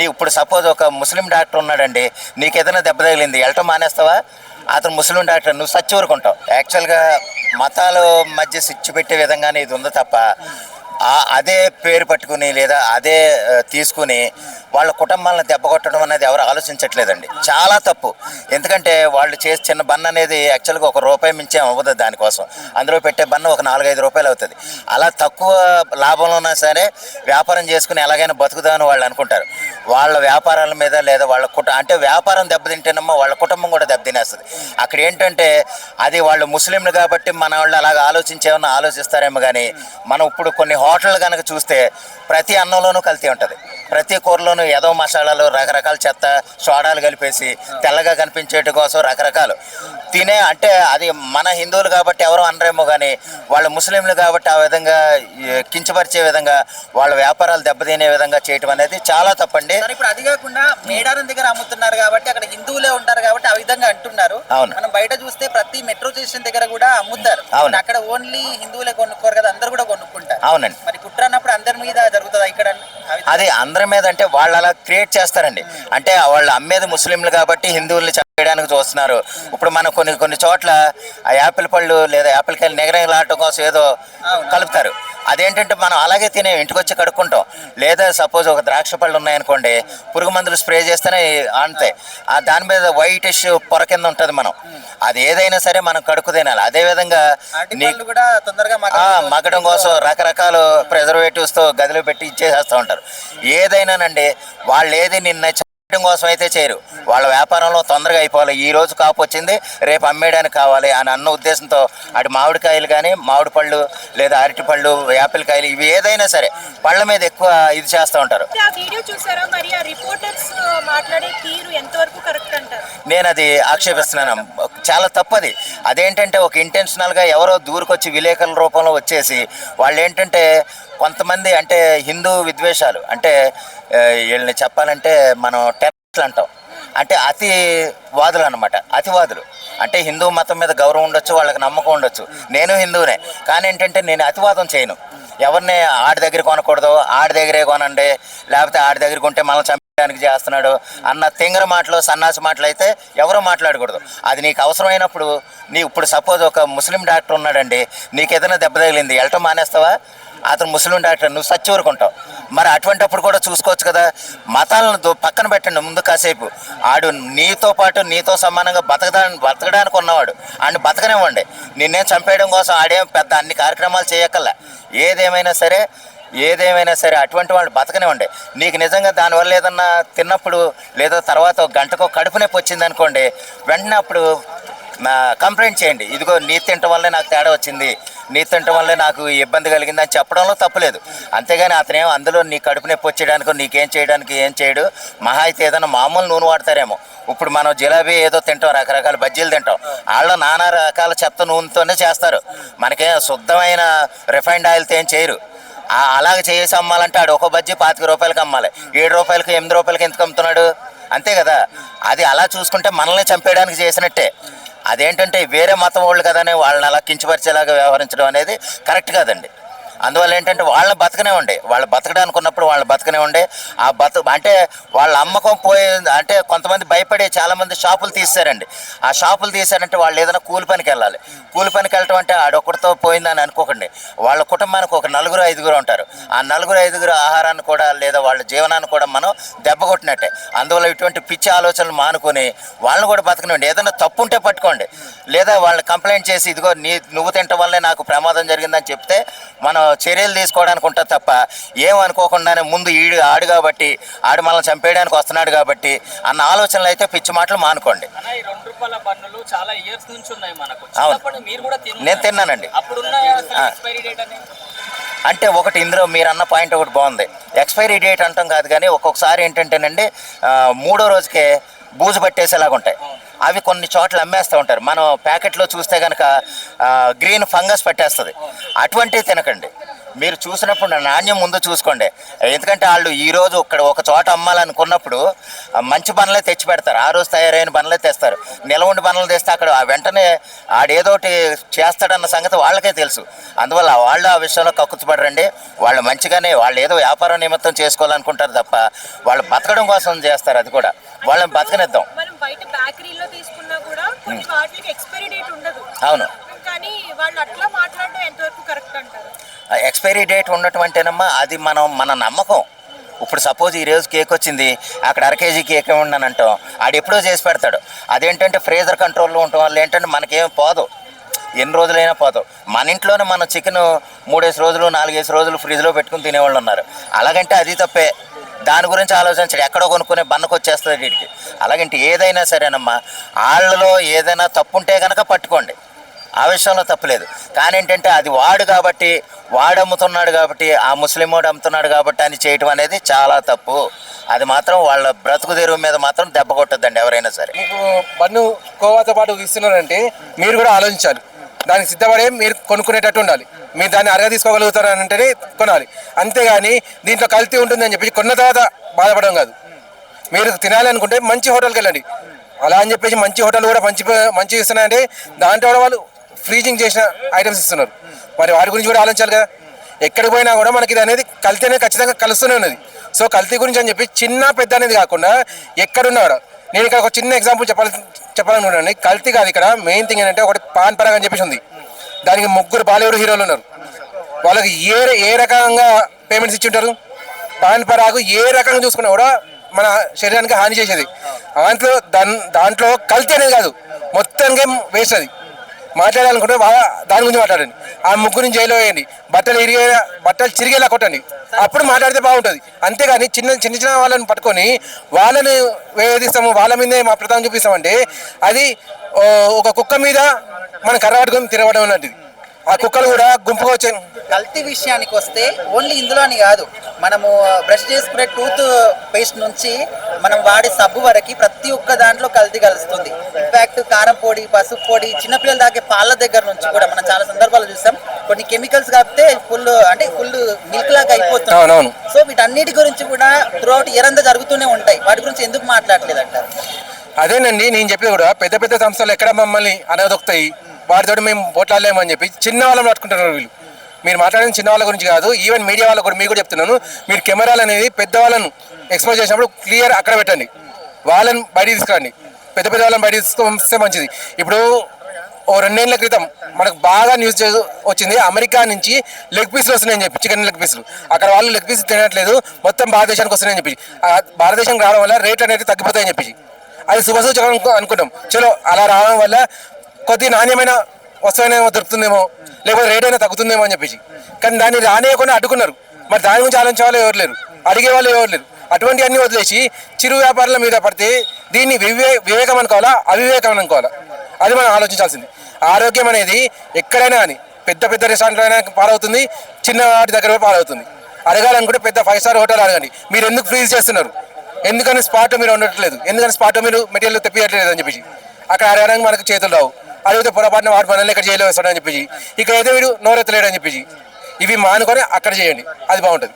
ఇప్పుడు సపోజ్ ఒక ముస్లిం డాక్టర్ ఉన్నాడండి, నీకు ఏదైనా దెబ్బ తగిలింది, వెళ్ళటం మానేస్తావా? అతను ముస్లిం డాక్టర్, నువ్వు సచ్చి ఊరుకుంటావు. యాక్చువల్గా మతాలు మధ్య స్విచ్ పెట్టే విధంగానే ఇది ఉంది తప్ప అదే పేరు పట్టుకుని లేదా అదే తీసుకుని వాళ్ళ కుటుంబాలను దెబ్బ కొట్టడం అనేది ఎవరు ఆలోచించట్లేదండి. చాలా తప్పు. ఎందుకంటే వాళ్ళు చేసే చిన్న బన్న అనేది యాక్చువల్గా ₹1 మించే అవ్వదు. దానికోసం అందులో పెట్టే బన్న ఒక ₹4-5 అవుతుంది. అలా తక్కువ లాభంలో ఉన్నా సరే వ్యాపారం చేసుకుని ఎలాగైనా బతుకుదామని వాళ్ళు అనుకుంటారు. వాళ్ళ వ్యాపారాల మీద లేదా వాళ్ళ అంటే వ్యాపారం దెబ్బతింటేనమ్మా వాళ్ళ కుటుంబం కూడా దెబ్బతినేస్తుంది. అక్కడ ఏంటంటే అది వాళ్ళు ముస్లింలు కాబట్టి మన వాళ్ళు అలాగ ఆలోచించేమన్నా ఆలోచిస్తారేమో కానీ, మనం ఇప్పుడు కొన్ని హోటళ్ళు కనుక చూస్తే ప్రతి అన్నంలోనూ కల్తీ ఉంటుంది. ప్రతి కూరలోనూ ఏదో మసాలాలు, రకరకాల చెత్త, సోడాలు కలిపేసి తెల్లగా కనిపించేటి కోసం రకరకాలు తినే. అంటే అది మన హిందువులు కాబట్టి ఎవరు అనరేమో కానీ, వాళ్ళు ముస్లింలు కాబట్టి ఆ విధంగా కించపరిచే విధంగా వాళ్ళ వ్యాపారాలు దెబ్బతినే విధంగా చేయటం అనేది చాలా తప్పండి. ఇప్పుడు అది కాకుండా మేడారం దగ్గర అమ్ముతున్నారు కాబట్టి అక్కడ హిందువులే ఉంటారు కాబట్టి ఆ విధంగా అంటున్నారు. అవును. మనం బయట చూస్తే ప్రతి మెట్రో స్టేషన్ దగ్గర కూడా అమ్ముతారు. అవును. అక్కడ ఓన్లీ హిందువులే కొనుక్కోరు కదా, అందరు కూడా కొనుక్కుంటారు. అవునండి. మరి కుట్ర అన్నప్పుడు అందరి మీద జరుగుతుంది ఇక్కడ. అది అందరి మీద అంటే వాళ్ళు అలా క్రియేట్ చేస్తారండి. అంటే వాళ్ళు అమ్మేది ముస్లింలు కాబట్టి హిందువుల్ని చేయడానికి చూస్తున్నారు. ఇప్పుడు మనం కొన్ని చోట్ల ఆ యాపిల్ పళ్ళు లేదా యాపిల్ కాయలు నెగనగలాడటం కోసం ఏదో కలుపుతారు. అదేంటంటే మనం అలాగే తినే ఇంటికి వచ్చి కడుక్కుంటాం. లేదా సపోజ్ ఒక ద్రాక్ష పళ్ళు ఉన్నాయనుకోండి, పురుగు మందులు స్ప్రే చేస్తేనే ఆనుతాయి. దాని మీద వైటిష్ పొర కింద ఉంటుంది. మనం అది ఏదైనా సరే మనం కడుక్కు తినాలి. అదేవిధంగా మగ్గడం కోసం రకరకాల ప్రిజర్వేటివ్స్తో గదిలో పెట్టి ఇచ్చేసేస్తూ ఉంటారు. ఏదైనానండి వాళ్ళు ఏది నిన్న కోసం అయితే చేయరు. వాళ్ళ వ్యాపారంలో తొందరగా అయిపోవాలి. ఈ రోజు కాపు వచ్చింది, రేపు అమ్మేయడానికి కావాలి అని అన్న ఉద్దేశంతో అటు మామిడికాయలు కానీ, మామిడి పళ్ళు లేదా అరటి పళ్ళు, యాపిల్ కాయలు, ఇవి ఏదైనా సరే పళ్ళ మీద ఎక్కువ ఇది చేస్తూ ఉంటారు. నేను అది ఆక్షేపిస్తున్నాను. చాలా తప్పది. అదేంటంటే ఒక ఇంటెన్షనల్గా ఎవరో దూరుకొచ్చి విలేకరుల రూపంలో వచ్చేసి వాళ్ళు ఏంటంటే కొంతమంది అంటే హిందూ విద్వేషాలు అంటే వీళ్ళని చెప్పాలంటే మనం టెర్రరిస్టులు అంటాం. అంటే అతివాదులు అనమాట. అతివాదులు అంటే హిందూ మతం మీద గౌరవం ఉండొచ్చు, వాళ్ళకి నమ్మకం ఉండొచ్చు. నేను హిందువునే, కానీ ఏంటంటే నేను అతివాదం చేయను. ఎవరిని ఆడి దగ్గర కొనకూడదు, ఆడి దగ్గరే కొనండి, లేకపోతే ఆడి దగ్గర కొంటే మనం చంపడానికి చేస్తున్నాడు అన్న తింగర మాటలు, సన్నాసి మాటలు అయితే ఎవరూ మాట్లాడకూడదు. అది నీకు అవసరమైనప్పుడు ఇప్పుడు సపోజ్ ఒక ముస్లిం డాక్టర్ ఉన్నాడండి, నీకు ఏదైనా దెబ్బ తగిలింది, వెళ్ళటం మానేస్తావా? అతను ముస్లిం డాక్టర్, నువ్వు సచ్చి ఊరుకుంటావు. మరి అటువంటిప్పుడు కూడా చూసుకోవచ్చు కదా. మతాలను పక్కన పెట్టండి ముందు కాసేపు. ఆడు నీతో పాటు నీతో సమానంగా బతకడానికి ఉన్నవాడు, ఆడిని బతకనివ్వండి. నిన్నేం చంపేయడం కోసం ఆడేం పెద్ద అన్ని కార్యక్రమాలు చేయక్కర్లే. ఏదేమైనా సరే అటువంటి వాళ్ళు బతకనివ్వండి. నీకు నిజంగా దానివల్ల ఏదన్నా తిన్నప్పుడు లేదా తర్వాత ఒక గంటకో కడుపు నొప్పి వచ్చింది అనుకోండి, వెంటనే అప్పుడు కంప్లైంట్ చేయండి. ఇదిగో నీ తినటం వల్లే నాకు తేడా వచ్చింది, నీ తినటం వల్లే నాకు ఇబ్బంది కలిగింది అని చెప్పడంలో తప్పులేదు. అంతేగాని అతనేమో అందులో నీ కడుపు నొప్పి వచ్చేయడానికి నీకేం చేయడానికి ఏం చేయడు. మహా అయితే ఏదైనా మామూలు నూనె వాడతారేమో. ఇప్పుడు మనం జిలాబీ ఏదో తింటాం, రకరకాల బజ్జీలు తింటాం, వాళ్ళు నానా రకాల చెత్త నూనెతోనే చేస్తారు. మనకేం శుద్ధమైన రిఫైండ్ ఆయిల్తో ఏం చేయరు. అలాగ చేసి అమ్మాలంటే ఆడు ఒక బజ్జీ ₹25 అమ్మాలి, ₹7 ₹8 ఎందుకు అమ్ముతున్నాడు? అంతే కదా. అది అలా చూసుకుంటే మనల్ని చంపేయడానికి చేసినట్టే. అదేంటంటే వేరే మతం వాళ్ళు కదనే వాళ్ళని అలా కించపరిచేలాగా వ్యవహరించడం అనేది కరెక్ట్ కాదండి. అందువల్ల ఏంటంటే వాళ్ళని బతకనివ్వండి. వాళ్ళు బతకడానికి ఉన్నప్పుడు వాళ్ళని బతకనివ్వండి. అంటే వాళ్ళ అమ్మకం అంటే కొంతమంది భయపడి చాలామంది షాపులు తీశారండి. ఆ షాపులు తీశారంటే వాళ్ళు ఏదైనా కూలి పనికి వెళ్ళాలి. కూలి పనికి వెళ్ళటం అంటే ఆడొక్కడితో పోయిందని అనుకోకండి. వాళ్ళ కుటుంబానికి ఒక 4-5 ఉంటారు. ఆ 4-5 ఆహారాన్ని కూడా లేదా వాళ్ళ జీవనాన్ని కూడా మనం దెబ్బ కొట్టినట్టే. అందువల్ల ఇటువంటి పిచ్చి ఆలోచనలు మానుకొని వాళ్ళని కూడా బతకనివ్వండి. ఏదైనా తప్పు ఉంటే పట్టుకోండి, లేదా వాళ్ళని కంప్లైంట్ చేసి ఇదిగో నువ్వు తినటం వల్లే నాకు ప్రమాదం జరిగిందని చెప్తే మనం చర్యలు తీసుకోవడానికి ఉంటుంది తప్ప ఏమనుకోకుండానే ముందు ఆడు కాబట్టి ఆడు మనల్ని చంపేయడానికి వస్తున్నాడు కాబట్టి అన్న ఆలోచనలు అయితే పిచ్చి మాటలు మానుకోండి. నేను తిన్నానండి. అంటే ఒకటి ఇందులో మీరు అన్న పాయింట్ ఒకటి బాగుంది. ఎక్స్పైరీ డేట్ అంటాం కాదు, కానీ ఒక్కొక్కసారి ఏంటంటేనండి 3వ రోజుకే బూజు పట్టేసేలాగా ఉంటాయి. అవి కొన్ని చోట్ల అమ్మేస్తూ ఉంటారు. మనం ప్యాకెట్లో చూస్తే కనుక గ్రీన్ ఫంగస్ పట్టేస్తుంది. అటువంటివి తినకండి. మీరు చూసినప్పుడు నాణ్యం ముందు చూసుకోండి. ఎందుకంటే వాళ్ళు ఈరోజు ఇక్కడ ఒక చోట అమ్మాలనుకున్నప్పుడు మంచి బనలే తెచ్చి పెడతారు. ఆ రోజు తయారైన బనలే తెస్తారు. నిలవండి బనలు తెస్తే అక్కడ వెంటనే ఆడేదోటి చేస్తాడన్న సంగతి వాళ్ళకే తెలుసు. అందువల్ల వాళ్ళు ఆ విషయంలో కక్కుతుపడరండి. వాళ్ళు మంచిగానే వాళ్ళు ఏదో వ్యాపారం నిమిత్తం చేసుకోవాలనుకుంటారు తప్ప వాళ్ళు బతకడం కోసం చేస్తారు. అది కూడా వాళ్ళని బతకనిద్దాం. మనం బయట బేకరీలో తీసుకున్నా కూడా కొన్ని వాటికి ఎక్స్పైరీ డేట్ ఉండదు. అవును, కానీ వాళ్ళు అట్లా మాట్లాడడం ఎంతవరకు కరెక్ట్ అంటారు? ఎక్స్పైరీ డేట్ ఉండటం అంటేనమ్మా అది మన నమ్మకం. ఇప్పుడు సపోజ్ ఈ రోజు కేక్ వచ్చింది, అక్కడ అర కేజీ కేక్ ఇవ్వండి అంటాం, ఆడు ఎప్పుడో చేసి పెడతాడు. అదేంటంటే ఫ్రీజర్ కంట్రోల్లో ఉండటం వల్ల ఏంటంటే మనకేం పోదు, ఎన్ని రోజులైనా పోదు. మన ఇంట్లోనే మనం చికెన్ 3 రోజులు 4 రోజులు ఫ్రిడ్జ్లో పెట్టుకుని తినేవాళ్ళు ఉన్నారు. అలాగంటే అది తప్పే. దాని గురించి ఆలోచించడు, ఎక్కడో కొనుక్కునే బన్నకు వచ్చేస్తుంది వీడికి. అలాగంటే ఏదైనా సరేనమ్మా, వాళ్ళలో ఏదైనా తప్పు ఉంటే కనుక పట్టుకోండి, ఆ విషయంలో తప్పులేదు. కానీ ఏంటంటే అది వాడు కాబట్టి, వాడు అమ్ముతున్నాడు కాబట్టి, ఆ ముస్లిం వాడు అమ్ముతున్నాడు కాబట్టి అని చేయటం అనేది చాలా తప్పు. అది మాత్రం వాళ్ళ బ్రతుకు తెరువు మీద మాత్రం దెబ్బ కొట్టద్దండి ఎవరైనా సరే. మీకు బన్ను కోవాతో పాటు ఇస్తున్నారంటే మీరు కూడా ఆలోచించాలి. దానికి సిద్ధపడే మీరు కొనుక్కునేటట్టు ఉండాలి. మీరు దాన్ని అరగా తీసుకోగలుగుతారు అని అంటేనే కొనాలి. అంతేగాని దీంట్లో కల్తీ ఉంటుందని చెప్పి కొన్న తర్వాత బాధపడడం కాదు. మీరు తినాలి అనుకుంటే మంచి హోటల్కి వెళ్ళండి. అలా అని చెప్పేసి మంచి హోటల్ కూడా మంచి ఇస్తున్నాయంటే దాంట్లో కూడా వాళ్ళు ఫ్రీజింగ్ చేసిన ఐటమ్స్ ఇస్తున్నారు. మరి వాటి గురించి కూడా ఆలోచించాలి కదా. ఎక్కడికి పోయినా కూడా మనకి ఇది అనేది కల్తీ అనేది ఖచ్చితంగా కలుస్తూనే ఉన్నది. సో కల్తీ గురించి అని చెప్పి చిన్న పెద్ద అనేది కాకుండా ఎక్కడున్నా కూడా నేను ఇక్కడ ఒక చిన్న ఎగ్జాంపుల్ చెప్పాలనుకుంటున్నాను. కల్తీ కాదు ఇక్కడ మెయిన్ థింగ్ ఏంటంటే ఒకటి పాన్ పరాగ్ అని చెప్పేసి ఉంది. దానికి 3 బాలీవుడ్ హీరోలు ఉన్నారు. వాళ్ళకి ఏ రకంగా పేమెంట్స్ ఇచ్చి ఉంటారు. పాన్ పరాగు ఏ రకంగా చూసుకున్నా కూడా మన శరీరానికి హాని చేసేది. దాంట్లో కల్తీ అనేది కాదు, మొత్తానికి వేస్ట్. అది మాట్లాడాలనుకుంటే దాని గురించి మాట్లాడండి. ఆ 3 జైల్లో వేయండి, బట్టలు చిరిగేలా కొట్టండి, అప్పుడు మాట్లాడితే బాగుంటుంది. అంతేగాని చిన్న వాళ్ళని పట్టుకొని వాళ్ళని వేధిస్తాము, వాళ్ళ మీదే మా ప్రతాపం చూపిస్తామంటే అది ఒక కుక్క మీద మనం కర్ర పట్టుకొని తిరగడం లాంటిది. ఆ కుక్కలు కూడా గుంపుగా వచ్చాయి. కల్తీ విషయానికి వస్తే ఓన్లీ ఇందులో అని కాదు, మనము బ్రష్ చేసుకునే టూత్ పేస్ట్ నుంచి మనం వాడే సబ్బు వరకు ప్రతి ఒక్క దాంట్లో కల్తీ కలుస్తుంది. ఇన్ఫాక్ట్ కారం పొడి, పసుపు పొడి, చిన్నపిల్లలు తాగే పాల దగ్గర నుంచి కూడా మనం చాలా సందర్భాలు చూస్తాం. కొన్ని కెమికల్స్ కాకపోతే ఫుల్ మిల్క్ లాగా అయిపోతుంది. సో వీటన్నిటి గురించి కూడా త్రూఅవుట్ ఇయర్ అంతా జరుగుతూనే ఉంటాయి. వాటి గురించి ఎందుకు మాట్లాడలేదు అంటారు? అదేనండి నేను చెప్పేది కూడా, పెద్ద సంస్థలు ఎక్కడ మమ్మల్ని అనదొక్కుతాయి, వాటితో మేము పోట్లాడలేమని చెప్పి చిన్న వాళ్ళని పట్టుకుంటున్నారు వీళ్ళు. మీరు మాట్లాడిన చిన్న వాళ్ళ గురించి కాదు, ఈవెన్ మీడియా వాళ్ళకు కూడా మీకు కూడా చెప్తున్నాను. మీరు కెమెరాలు అనేది పెద్దవాళ్ళను ఎక్స్పోజ్ చేసినప్పుడు క్లియర్ అక్కడ పెట్టండి, వాళ్ళని బయటికి తీసుకురండి. పెద్ద వాళ్ళని బయటికి తీసుకొస్తే మంచిది. ఇప్పుడు 2 ఏళ్ల క్రితం మనకు బాగా న్యూస్ వచ్చింది, అమెరికా నుంచి లెగ్ పీసులు వస్తున్నాయని చెప్పి, చికెన్ లెగ్ పీసులు. అక్కడ వాళ్ళు లెగ్ పీసులు తినట్లేదు, మొత్తం భారతదేశానికి వస్తున్నాయని చెప్పి, భారతదేశానికి రావడం వల్ల రేట్లు అనేది తగ్గిపోతాయని చెప్పి అది శుభసూచకం అనుకుంటాం. చలో అలా రావడం వల్ల కొద్ది నాణ్యమైన వస్తువునే దొరుకుతుందేమో, లేకపోతే రేట్ అయినా తగ్గుతుందేమో అని చెప్పేసి. కానీ దాన్ని రానియకుండా అడ్డుకున్నారు. మరి దాని గురించి ఆలోచించే వాళ్ళు ఎవరు లేరు, అడిగే వాళ్ళు ఎవరు లేరు. అటువంటి అన్ని వదిలేసి చిరు వ్యాపారుల మీద పడితే దీన్ని వివేకం అనుకోవాలా, అవివేకం అనుకోవాలా, అది మనం ఆలోచించాల్సింది. ఆరోగ్యం అనేది ఎక్కడైనా కానీ పెద్ద రెస్టారెంట్లో అయినా పాలవుతుంది, చిన్న వాటి దగ్గర పాలవుతుంది. అడగాలనుకుంటే పెద్ద 5 స్టార్ హోటల్ అడగండి, మీరు ఎందుకు ఫ్రీజ్ చేస్తున్నారు, ఎందుకని స్పాట్ మీరు ఉండట్లేదు, ఎందుకని స్పాట్ మీరు మెటీరియల్ తెప్పియట్లేదు అని చెప్పేసి అక్కడ అడగడానికి మనకు చేతులు రావు. అడిగితే పొరపాటున వాటి మనల్ని ఇక్కడ జైల్లో వేస్తాడని చెప్పేసి, ఇక అయితే వీడు నోరెత్తలేడని చెప్పేసి, ఇవి మానుకొని అక్కడ చేయండి, అది బాగుంటుంది.